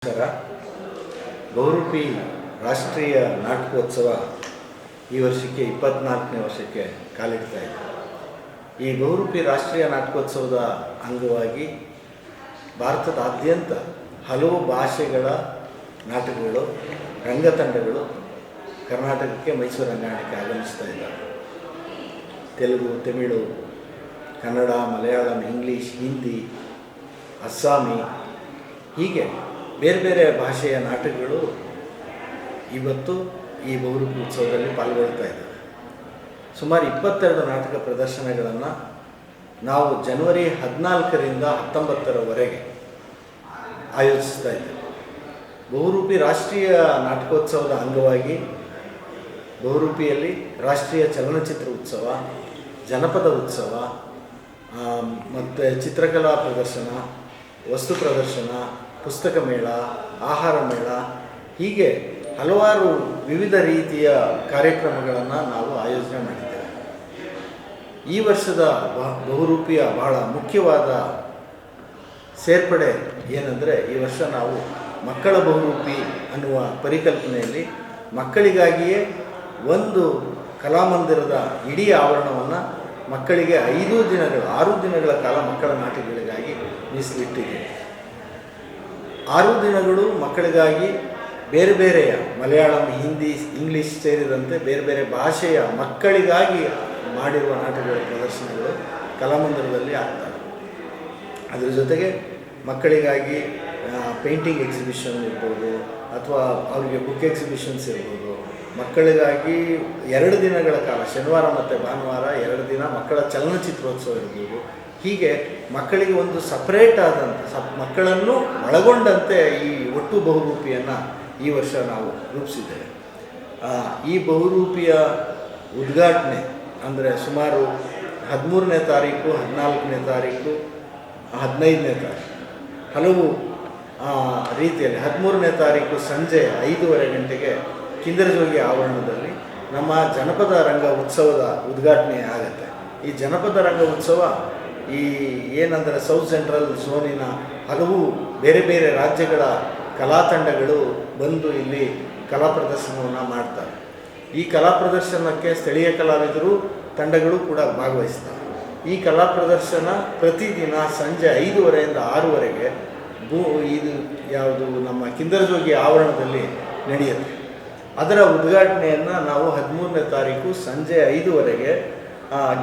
ನಮಸ್ಕಾರ. ಬಹುರೂಪಿ ರಾಷ್ಟ್ರೀಯ ನಾಟಕೋತ್ಸವ ಈ ವರ್ಷಕ್ಕೆ 24ನೇ ವರ್ಷಕ್ಕೆ ಕಾಲಿಡ್ತಾ ಇದೆ. ಈ ಬಹುರೂಪಿ ರಾಷ್ಟ್ರೀಯ ನಾಟಕೋತ್ಸವದ ಅಂಗವಾಗಿ ಭಾರತದಾದ್ಯಂತ ಹಲವು ಭಾಷೆಗಳ ನಾಟಕಗಳು, ರಂಗತಂಡಗಳು ಕರ್ನಾಟಕಕ್ಕೆ, ಮೈಸೂರು ರಂಗಾಯಣಕ್ಕೆ ಆಗಮಿಸ್ತಾ ಇದ್ದಾರೆ. ತೆಲುಗು, ತಮಿಳು, ಕನ್ನಡ, ಮಲಯಾಳಂ, ಇಂಗ್ಲೀಷ್, ಹಿಂದಿ, ಅಸ್ಸಾಮಿ ಹೀಗೆ ಬೇರೆ ಬೇರೆ ಭಾಷೆಯ ನಾಟಕಗಳು ಇವತ್ತು ಈ ಬಹುರೂಪಿ ಉತ್ಸವದಲ್ಲಿ ಪಾಲ್ಗೊಳ್ತಾ ಇದ್ದಾರೆ. ಸುಮಾರು 22 ನಾಟಕ ಪ್ರದರ್ಶನಗಳನ್ನು ನಾವು ಜನವರಿ 14ರಿಂದ 19ರವರೆಗೆ ಆಯೋಜಿಸ್ತಾ ಇದ್ದೇವೆ. ಬಹುರೂಪಿ ರಾಷ್ಟ್ರೀಯ ನಾಟಕೋತ್ಸವದ ಅಂಗವಾಗಿ ಬಹುರೂಪಿಯಲ್ಲಿ ರಾಷ್ಟ್ರೀಯ ಚಲನಚಿತ್ರ ಉತ್ಸವ, ಜನಪದ ಉತ್ಸವ ಮತ್ತು ಚಿತ್ರಕಲಾ ಪ್ರದರ್ಶನ, ವಸ್ತು ಪ್ರದರ್ಶನ, ಪುಸ್ತಕ ಮೇಳ, ಆಹಾರ ಮೇಳ ಹೀಗೆ ಹಲವಾರು ವಿವಿಧ ರೀತಿಯ ಕಾರ್ಯಕ್ರಮಗಳನ್ನು ನಾವು ಆಯೋಜನೆ ಮಾಡಿದ್ದೇವೆ. ಈ ವರ್ಷದ ಬಹುರೂಪಿಯ ಬಹಳ ಮುಖ್ಯವಾದ ಸೇರ್ಪಡೆ ಏನಂದರೆ, ಈ ವರ್ಷ ನಾವು ಮಕ್ಕಳ ಬಹುರೂಪಿ ಅನ್ನುವ ಪರಿಕಲ್ಪನೆಯಲ್ಲಿ ಮಕ್ಕಳಿಗಾಗಿಯೇ ಒಂದು ಕಲಾಮಂದಿರದ ಇಡೀ ಆವರಣವನ್ನು ಮಕ್ಕಳಿಗೆ 6 ದಿನಗಳ ಕಾಲ ಮಕ್ಕಳ ನಾಟಕಗಳಿಗಾಗಿ ಮೀಸಲಿಟ್ಟಿದೆ. 6 ದಿನಗಳು ಮಕ್ಕಳಿಗಾಗಿ ಬೇರೆ ಬೇರೆಯ ಮಲಯಾಳಂ, ಹಿಂದಿ, ಇಂಗ್ಲೀಷ್ ಸೇರಿದಂತೆ ಬೇರೆ ಬೇರೆ ಭಾಷೆಯ ಮಕ್ಕಳಿಗಾಗಿ ಮಾಡಿರುವ ನಾಟಕಗಳ ಪ್ರದರ್ಶನಗಳು ಕಲಾಮಂದಿರದಲ್ಲಿ ಆಗ್ತವೆ. ಅದರ ಜೊತೆಗೆ ಮಕ್ಕಳಿಗಾಗಿ ಪೇಂಟಿಂಗ್ ಎಕ್ಸಿಬಿಷನ್ ಇರ್ಬೋದು, ಅಥವಾ ಅವರಿಗೆ ಬುಕ್ ಎಕ್ಸಿಬಿಷನ್ಸ್ ಇರ್ಬೋದು. ಮಕ್ಕಳಿಗಾಗಿ 2 ದಿನಗಳ ಕಾಲ, ಶನಿವಾರ ಮತ್ತು ಭಾನುವಾರ 2 ದಿನ ಮಕ್ಕಳ ಚಲನಚಿತ್ರೋತ್ಸವ ಇರ್ಬೋದು. ಹೀಗೆ ಮಕ್ಕಳಿಗೆ ಒಂದು ಸಪ್ರೇಟ್ ಆದಂಥ ಮಕ್ಕಳನ್ನು ಒಳಗೊಂಡಂತೆ ಈ ಒಟ್ಟು ಬಹುರೂಪಿಯನ್ನು ಈ ವರ್ಷ ನಾವು ರೂಪಿಸಿದ್ದೇವೆ. ಈ ಬಹುರೂಪಿಯ ಉದ್ಘಾಟನೆ ಅಂದರೆ ಸುಮಾರು 13ನೇ ತಾರೀಕು, 14ನೇ ತಾರೀಕು, 15ನೇ ತಾರೀಕು ಹಲವು ರೀತಿಯಲ್ಲಿ. 13ನೇ ತಾರೀಕು ಸಂಜೆ 5:15 ಗಂಟೆಗೆ ಕಿಂದರಜೋಗಿ ಆವರಣದಲ್ಲಿ ನಮ್ಮ ಜನಪದ ರಂಗ ಉತ್ಸವದ ಉದ್ಘಾಟನೆ ಆಗುತ್ತೆ. ಈ ಜನಪದ ರಂಗ ಉತ್ಸವ ಈ ಏನಂದರೆ ಸೌತ್ ಸೆಂಟ್ರಲ್ ಝೋನಿನ ಹಲವು ಬೇರೆ ಬೇರೆ ರಾಜ್ಯಗಳ ಕಲಾ ತಂಡಗಳು ಬಂದು ಇಲ್ಲಿ ಕಲಾ ಪ್ರದರ್ಶನವನ್ನು ಮಾಡ್ತಾರೆ. ಈ ಕಲಾ ಪ್ರದರ್ಶನಕ್ಕೆ ಸ್ಥಳೀಯ ಕಲಾವಿದರು, ತಂಡಗಳು ಕೂಡ ಭಾಗವಹಿಸ್ತಾರೆ. ಈ ಕಲಾ ಪ್ರದರ್ಶನ ಪ್ರತಿದಿನ ಸಂಜೆ 5:15ರಿಂದ 6:00ವರೆಗೆ ಇದು ಯಾವುದು ನಮ್ಮ ಕಿಂದರಜೋಗಿ ಆವರಣದಲ್ಲಿ ನಡೆಯುತ್ತೆ. ಅದರ ಉದ್ಘಾಟನೆಯನ್ನು ನಾವು 13ನೇ ತಾರೀಕು ಸಂಜೆ 5:00ವರೆಗೆ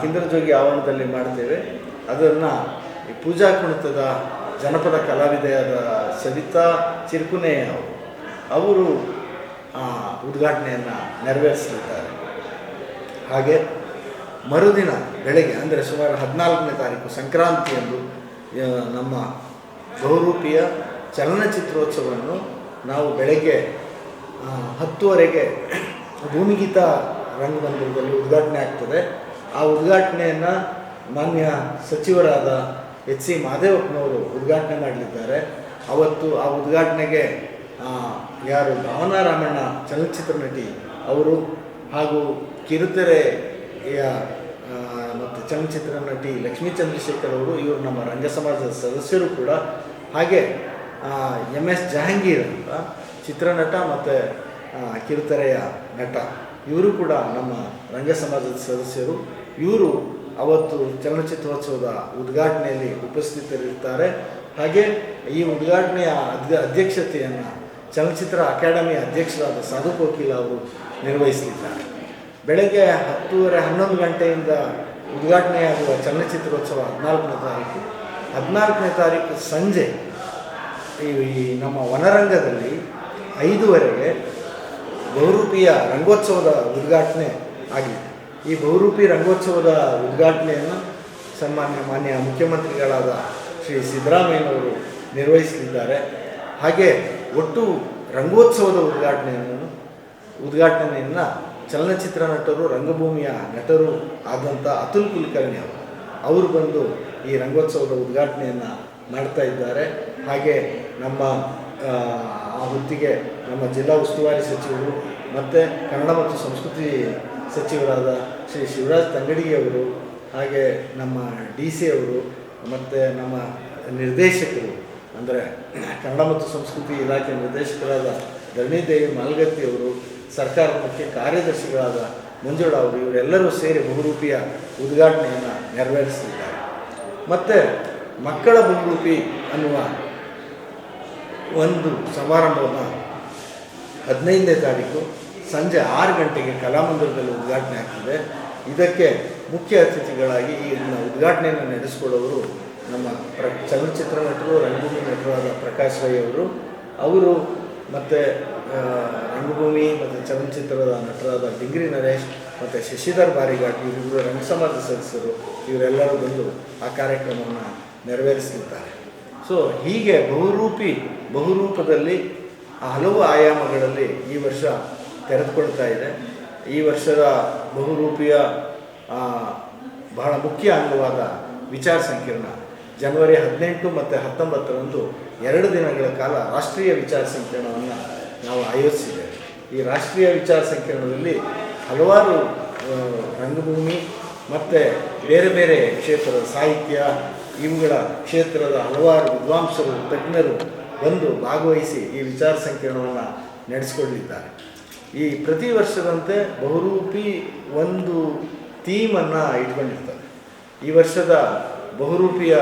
ಕಿಂದರಜೋಗಿ ಆವರಣದಲ್ಲಿ ಮಾಡ್ತೇವೆ. ಅದನ್ನು ಪೂಜಾ ಕುಣಿತದ ಜನಪದ ಕಲಾವಿದೆಯಾದ ಸವಿತಾ ಚಿರ್ಕುನೆ ಅವರು ಉದ್ಘಾಟನೆಯನ್ನು ನೆರವೇರಿಸಲಿದ್ದಾರೆ. ಹಾಗೆ ಮರುದಿನ ಬೆಳಗ್ಗೆ ಅಂದರೆ ಸುಮಾರು 14ನೇ ತಾರೀಕು ಸಂಕ್ರಾಂತಿಯಂದು ನಮ್ಮ ಬಹುರೂಪಿಯ ಚಲನಚಿತ್ರೋತ್ಸವವನ್ನು ನಾವು ಬೆಳಗ್ಗೆ 10:00ವರೆಗೆ ಭೂಮಿಗೀತ ರಂಗಮಂದಿರದಲ್ಲಿ ಉದ್ಘಾಟನೆ ಆಗ್ತದೆ. ಆ ಉದ್ಘಾಟನೆಯನ್ನು ಮಾನ್ಯ ಸಚಿವರಾದ ಎಚ್.ಸಿ. ಮಹದೇವಪ್ಪನವರು ಉದ್ಘಾಟನೆ ಮಾಡಲಿದ್ದಾರೆ. ಅವತ್ತು ಆ ಉದ್ಘಾಟನೆಗೆ ಯಾರು ಭಾವನಾ ರಾಮಣ್ಣ ಚಲನಚಿತ್ರ ನಟಿ ಅವರು, ಹಾಗೂ ಕಿರುತೆರೆಯ ಮತ್ತು ಚಲನಚಿತ್ರ ನಟಿ ಲಕ್ಷ್ಮೀ ಚಂದ್ರಶೇಖರ್ ಅವರು, ಇವರು ನಮ್ಮ ರಂಗ ಸಮಾಜದ ಸದಸ್ಯರು ಕೂಡ. ಹಾಗೆ MS ಜಹಾಂಗೀರ್ ಅಂತ ಚಿತ್ರನಟ ಮತ್ತು ಕಿರುತೆರೆಯ ನಟ, ಇವರು ಕೂಡ ನಮ್ಮ ರಂಗ ಸಮಾಜದ ಸದಸ್ಯರು. ಇವರು ಅವತ್ತು ಚಲನಚಿತ್ರೋತ್ಸವದ ಉದ್ಘಾಟನೆಯಲ್ಲಿ ಉಪಸ್ಥಿತರಿರ್ತಾರೆ. ಹಾಗೆ ಈ ಉದ್ಘಾಟನೆಯ ಅಧ್ಯಕ್ಷತೆಯನ್ನು ಚಲನಚಿತ್ರ ಅಕಾಡೆಮಿಯ ಅಧ್ಯಕ್ಷರಾದ ಸಾಧು ಕೋಕಿಲ ಅವರು ನಿರ್ವಹಿಸಲಿದ್ದಾರೆ. ಬೆಳಗ್ಗೆ 10:30-11 ಗಂಟೆಯಿಂದ ಉದ್ಘಾಟನೆಯಾಗುವ ಚಲನಚಿತ್ರೋತ್ಸವ 14ನೇ ತಾರೀಕು. 14ನೇ ತಾರೀಕು ಸಂಜೆ ಈ ನಮ್ಮ ವನರಂಗದಲ್ಲಿ 5:00ವರೆಗೆ ಬಹುರೂಪಿಯ ರಂಗೋತ್ಸವದ ಉದ್ಘಾಟನೆ ಆಗಿದೆ. ಈ ಬಹುರೂಪಿ ರಂಗೋತ್ಸವದ ಉದ್ಘಾಟನೆಯನ್ನು ಮಾನ್ಯ ಮುಖ್ಯಮಂತ್ರಿಗಳಾದ ಶ್ರೀ ಸಿದ್ದರಾಮಯ್ಯನವರು ನಿರ್ವಹಿಸಲಿದ್ದಾರೆ. ಹಾಗೆ ಒಟ್ಟು ರಂಗೋತ್ಸವದ ಉದ್ಘಾಟನೆಯನ್ನು ಚಲನಚಿತ್ರ ನಟರು, ರಂಗಭೂಮಿಯ ನಟರು ಆದಂಥ ಅತುಲ್ ಕುಲಕರ್ಣಿ ಅವರು ಬಂದು ಈ ರಂಗೋತ್ಸವದ ಉದ್ಘಾಟನೆಯನ್ನು ಮಾಡ್ತಾ ಇದ್ದಾರೆ. ಹಾಗೆ ನಮ್ಮ ಆ ಹೊತ್ತಿಗೆ ನಮ್ಮ ಜಿಲ್ಲಾ ಉಸ್ತುವಾರಿ ಸಚಿವರು ಮತ್ತು ಕನ್ನಡ ಮತ್ತು ಸಂಸ್ಕೃತಿ ಸಚಿವರಾದ ಶ್ರೀ ಶಿವರಾಜ್ ತಂಗಡಿಯವರು, ಹಾಗೆ ನಮ್ಮ DC ಅವರು ಮತ್ತು ನಮ್ಮ ನಿರ್ದೇಶಕರು ಅಂದರೆ ಕನ್ನಡ ಮತ್ತು ಸಂಸ್ಕೃತಿ ಇಲಾಖೆ ನಿರ್ದೇಶಕರಾದ ಧರಣಿದೇವಿ ಮಾಲ್ಗತ್ತಿಯವರು, ಸರ್ಕಾರದ ಮುಖ್ಯ ಕಾರ್ಯದರ್ಶಿಗಳಾದ ಮಂಜುಳಾ ಅವರು, ಇವರೆಲ್ಲರೂ ಸೇರಿ ಬಹುರೂಪಿಯ ಉದ್ಘಾಟನೆಯನ್ನು ನೆರವೇರಿಸಲಿದ್ದಾರೆ. ಮತ್ತು ಮಕ್ಕಳ ಬಹುರೂಪಿ ಅನ್ನುವ ಒಂದು ಸಮಾರಂಭವನ್ನು 15ನೇ ತಾರೀಕು ಸಂಜೆ 6 ಗಂಟೆಗೆ ಕಲಾಮಂದಿರದಲ್ಲಿ ಉದ್ಘಾಟನೆ ಆಗ್ತದೆ. ಇದಕ್ಕೆ ಮುಖ್ಯ ಅತಿಥಿಗಳಾಗಿ ಈ ಉದ್ಘಾಟನೆಯನ್ನು ನಡೆಸಿಕೊಡೋರು ನಮ್ಮ ಚಲನಚಿತ್ರ ನಟರು, ರಂಗಭೂಮಿ ನಟರಾದ ಪ್ರಕಾಶ್ ರೈ ಅವರು ಮತ್ತು ರಂಗಭೂಮಿ ಮತ್ತು ಚಲನಚಿತ್ರದ ನಟರಾದ ಡಿಂಗ್ರಿ ನರೇಶ್ ಮತ್ತು ಶಶಿಧರ್ ಬಾರಿಘಾಟ್, ಇವರಿಬ್ಬರು ರಂಗ ಸಮಾಜದ ಸದಸ್ಯರು, ಇವರೆಲ್ಲರೂ ಬಂದು ಆ ಕಾರ್ಯಕ್ರಮವನ್ನು ನೆರವೇರಿಸಲಿದ್ದಾರೆ. ಸೊ ಹೀಗೆ ಬಹುರೂಪದಲ್ಲಿ ಹಲವು ಆಯಾಮಗಳಲ್ಲಿ ಈ ವರ್ಷ ತೆರೆದುಕೊಳ್ತಾ ಇದೆ. ಈ ವರ್ಷದ ಬಹುರೂಪಿಯ ಬಹಳ ಮುಖ್ಯ ಅಂಗವಾದ ವಿಚಾರ ಸಂಕಿರಣ ಜನವರಿ 18 ಮತ್ತು 19ರಂದು 2 ದಿನಗಳ ಕಾಲ ರಾಷ್ಟ್ರೀಯ ವಿಚಾರ ಸಂಕಿರಣವನ್ನು ನಾವು ಆಯೋಜಿಸಿದ್ದೇವೆ. ಈ ರಾಷ್ಟ್ರೀಯ ವಿಚಾರ ಸಂಕಿರಣದಲ್ಲಿ ಹಲವಾರು ರಂಗಭೂಮಿ ಮತ್ತು ಬೇರೆ ಬೇರೆ ಕ್ಷೇತ್ರದ ಸಾಹಿತ್ಯ ಇವುಗಳ ಕ್ಷೇತ್ರದ ಹಲವಾರು ವಿದ್ವಾಂಸರು, ತಜ್ಞರು ಬಂದು ಭಾಗವಹಿಸಿ ಈ ವಿಚಾರ ಸಂಕಿರಣವನ್ನು ನಡೆಸಿಕೊಳ್ಳಲಿದ್ದಾರೆ. ಈ ಪ್ರತಿ ವರ್ಷದಂತೆ ಬಹುರೂಪಿ ಒಂದು ಥೀಮನ್ನು ಇಟ್ಕೊಂಡಿರ್ತಾರೆ. ಈ ವರ್ಷದ ಬಹುರೂಪಿಯ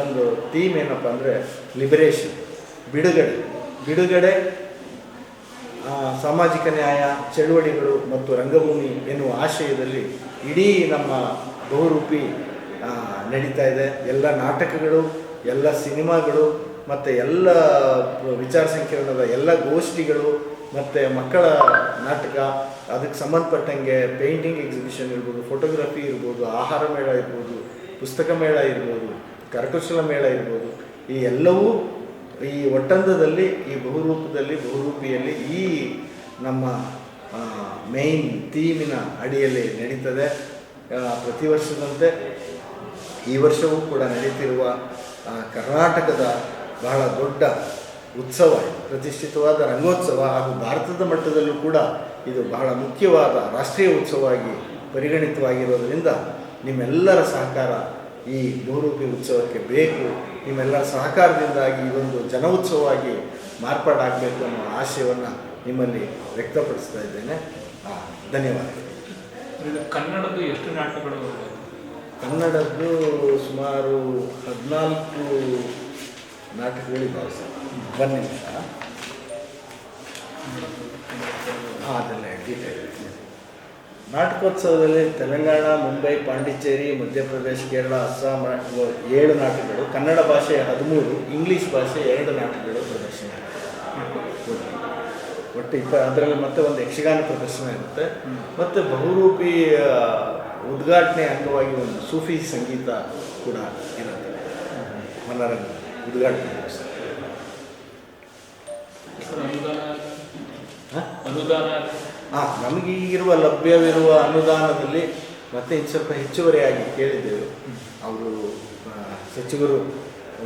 ಒಂದು ಥೀಮ್ ಏನಪ್ಪ ಅಂದರೆ ಲಿಬರೇಷನ್, ಬಿಡುಗಡೆ, ಸಾಮಾಜಿಕ ನ್ಯಾಯ, ಚಳುವಳಿಗಳು ಮತ್ತು ರಂಗಭೂಮಿ ಎನ್ನುವ ಆಶಯದಲ್ಲಿ ಇಡೀ ನಮ್ಮ ಬಹುರೂಪಿ ನಡೀತಾ ಇದೆ. ಎಲ್ಲ ನಾಟಕಗಳು, ಎಲ್ಲ ಸಿನಿಮಾಗಳು ಮತ್ತು ಎಲ್ಲ ವಿಚಾರ ಸಂಕಿರಣದ ಎಲ್ಲ ಗೋಷ್ಠಿಗಳು ಮತ್ತು ಮಕ್ಕಳ ನಾಟಕ, ಅದಕ್ಕೆ ಸಂಬಂಧಪಟ್ಟಂಗೆ ಪೇಂಟಿಂಗ್ ಎಕ್ಸಿಬಿಷನ್ ಇರ್ಬೋದು, ಫೋಟೋಗ್ರಫಿ ಇರ್ಬೋದು, ಆಹಾರ ಮೇಳ ಇರ್ಬೋದು, ಪುಸ್ತಕ ಮೇಳ ಇರ್ಬೋದು, ಕರಕುಶಲ ಮೇಳ ಇರ್ಬೋದು, ಈ ಎಲ್ಲವೂ ಈ ಒಟ್ಟಂದದಲ್ಲಿ ಈ ಬಹುರೂಪಿಯಲ್ಲಿ ಈ ನಮ್ಮ ಮೇಯ್ನ್ ಥೀಮಿನ ಅಡಿಯಲ್ಲಿ ನಡೀತದೆ. ಪ್ರತಿ ವರ್ಷದಂತೆ ಈ ವರ್ಷವೂ ಕೂಡ ನಡೀತಿರುವ ಕರ್ನಾಟಕದ ಬಹಳ ದೊಡ್ಡ ಉತ್ಸವ, ಪ್ರತಿಷ್ಠಿತವಾದ ರಂಗೋತ್ಸವ ಹಾಗೂ ಭಾರತದ ಮಟ್ಟದಲ್ಲೂ ಕೂಡ ಇದು ಬಹಳ ಮುಖ್ಯವಾದ ರಾಷ್ಟ್ರೀಯ ಉತ್ಸವವಾಗಿ ಪರಿಗಣಿತವಾಗಿರೋದರಿಂದ ನಿಮ್ಮೆಲ್ಲರ ಸಹಕಾರ ಈ ಬಹುರೂಪಿ ಉತ್ಸವಕ್ಕೆ ಬೇಕು. ನಿಮ್ಮೆಲ್ಲರ ಸಹಕಾರದಿಂದಾಗಿ ಇದೊಂದು ಜನ ಉತ್ಸವವಾಗಿ ಮಾರ್ಪಾಡಾಗಬೇಕು ಅನ್ನೋ ಆಶಯವನ್ನು ನಿಮ್ಮಲ್ಲಿ ವ್ಯಕ್ತಪಡಿಸ್ತಾ ಇದ್ದೇನೆ. ಧನ್ಯವಾದಗಳು. ಕನ್ನಡದ್ದು ಎಷ್ಟು ನಾಟಕಗಳು? ಕನ್ನಡದ್ದು ಸುಮಾರು 14 ನಾಟಕಗಳಿದ್ದಾವೆ ಸರ್. ಒಂದು ನಿಮಿಷ, ಅದೆಲ್ಲ ಡೀಟೇಲ್. ನಾಟಕೋತ್ಸವದಲ್ಲಿ ತೆಲಂಗಾಣ, ಮುಂಬೈ, ಪಾಂಡಿಚೇರಿ, ಮಧ್ಯಪ್ರದೇಶ, ಕೇರಳ, ಅಸ್ಸಾಂ 7 ನಾಟಕಗಳು, ಕನ್ನಡ ಭಾಷೆ 13, ಇಂಗ್ಲೀಷ್ ಭಾಷೆ 2 ನಾಟಕಗಳು ಪ್ರದರ್ಶನ. ಒಟ್ಟು ಅದರಲ್ಲಿ ಮತ್ತೆ ಒಂದು ಯಕ್ಷಗಾನ ಪ್ರದರ್ಶನ ಇರುತ್ತೆ. ಮತ್ತು ಬಹುರೂಪಿ ಉದ್ಘಾಟನೆ ಅಂಗವಾಗಿ ಒಂದು ಸೂಫಿ ಸಂಗೀತ ಕೂಡ ಇರುತ್ತೆ. ಮನರಂಗ ಉದ್ಘಾಟನೆ ನಮಗೀಗಿರುವ ಲಭ್ಯವಿರುವ ಅನುದಾನದಲ್ಲಿ ಮತ್ತೆ ಇನ್ನು ಸ್ವಲ್ಪ ಹೆಚ್ಚುವರಿಯಾಗಿ ಕೇಳಿದ್ದೇವೆ. ಅವರು ಸಚಿವರು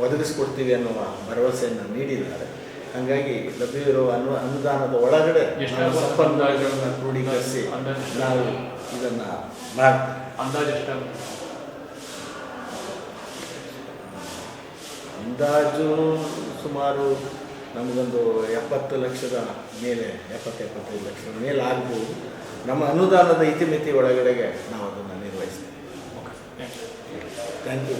ಒದಗಿಸ್ಕೊಡ್ತೀವಿ ಅನ್ನುವ ಭರವಸೆಯನ್ನು ನೀಡಿದ್ದಾರೆ. ಹಾಗಾಗಿ ಲಭ್ಯವಿರುವ ಅನುದಾನದ ಒಳಗಡೆ ಸಂಪನ್ಮೂಲಗಳನ್ನು ಕ್ರೋಢೀಕರಿಸಿ ನಾವು ಇದನ್ನು ಮಾಡ್ತೀವಿ. ಅಂದಾಜು ಸುಮಾರು ನಮಗೊಂದು 70 ಲಕ್ಷದ ಮೇಲೆ, 70-75 ಲಕ್ಷದ ಮೇಲೆ ಆಗ್ಬೋದು. ನಮ್ಮ ಅನುದಾನದ ಇತಿಮಿತಿ ಒಳಗಡೆಗೆ ನಾವು ಅದನ್ನು ನಿರ್ವಹಿಸ್ತೇವೆ. Thank you.